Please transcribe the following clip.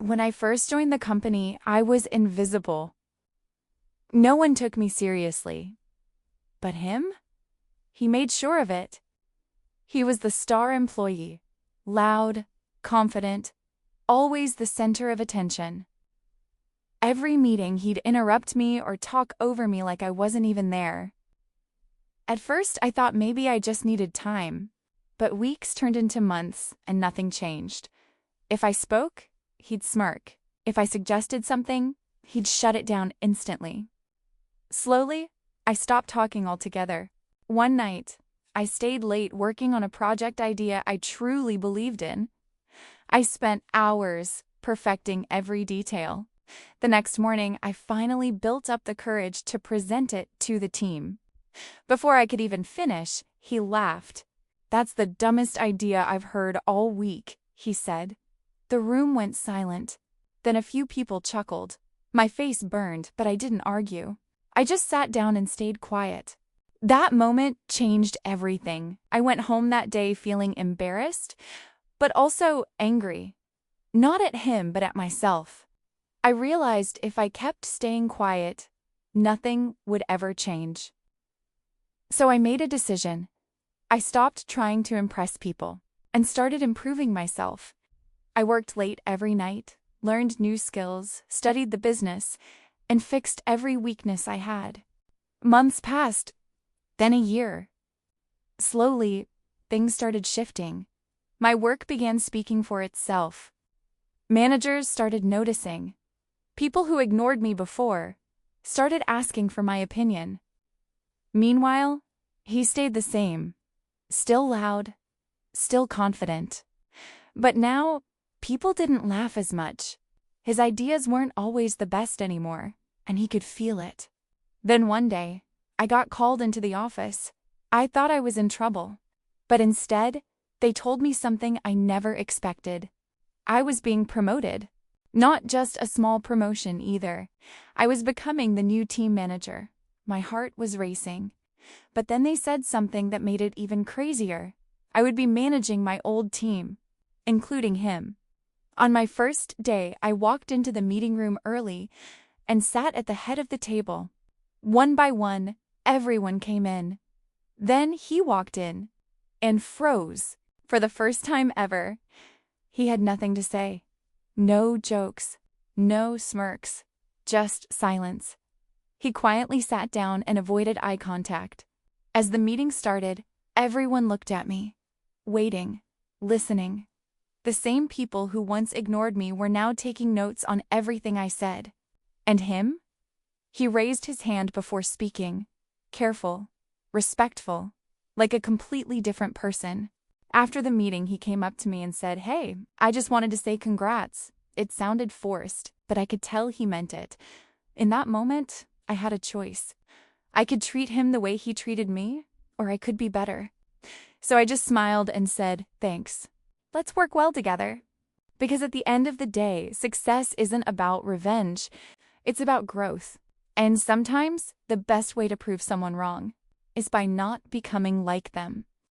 When I first joined the company, I was invisible. No one took me seriously. But him? He made sure of it. He was the star employee, loud, confident, always the center of attention. Every meeting, he'd interrupt me or talk over me like I wasn't even there. At first, I thought maybe I just needed time, but weeks turned into months and nothing changed. If I spoke, he'd smirk. If I suggested something, he'd shut it down instantly. Slowly, I stopped talking altogether. One night, I stayed late working on a project idea I truly believed in. I spent hours perfecting every detail. The next morning, I finally built up the courage to present it to the team. Before I could even finish, he laughed. "That's the dumbest idea I've heard all week," he said. The room went silent. Then a few people chuckled. My face burned, but I didn't argue. I just sat down and stayed quiet. That moment changed everything. I went home that day feeling embarrassed, but also angry. Not at him, but at myself. I realized if I kept staying quiet, nothing would ever change. So I made a decision. I stopped trying to impress people and started improving myself. I worked late every night, learned new skills, studied the business, and fixed every weakness I had. Months passed, then a year. Slowly, things started shifting. My work began speaking for itself. Managers started noticing. People who ignored me before started asking for my opinion. Meanwhile, he stayed the same, still loud, still confident. But now, people didn't laugh as much. His ideas weren't always the best anymore, and he could feel it. Then one day, I got called into the office. I thought I was in trouble, but instead, they told me something I never expected. I was being promoted. Not just a small promotion either. I was becoming the new team manager. My heart was racing. But then they said something that made it even crazier. I would be managing my old team, including him. On my first day, I walked into the meeting room early and sat at the head of the table. One by one, everyone came in. Then he walked in and froze for the first time ever. He had nothing to say. No jokes, no smirks, just silence. He quietly sat down and avoided eye contact. As the meeting started, everyone looked at me, waiting, listening. The same people who once ignored me were now taking notes on everything I said. And him? He raised his hand before speaking, careful, respectful, like a completely different person. After the meeting, he came up to me and said, "Hey, I just wanted to say congrats." It sounded forced, but I could tell he meant it. In that moment, I had a choice. I could treat him the way he treated me, or I could be better. So I just smiled and said, "Thanks. Let's work well together." Because at the end of the day, success isn't about revenge. It's about growth. And sometimes the best way to prove someone wrong is by not becoming like them.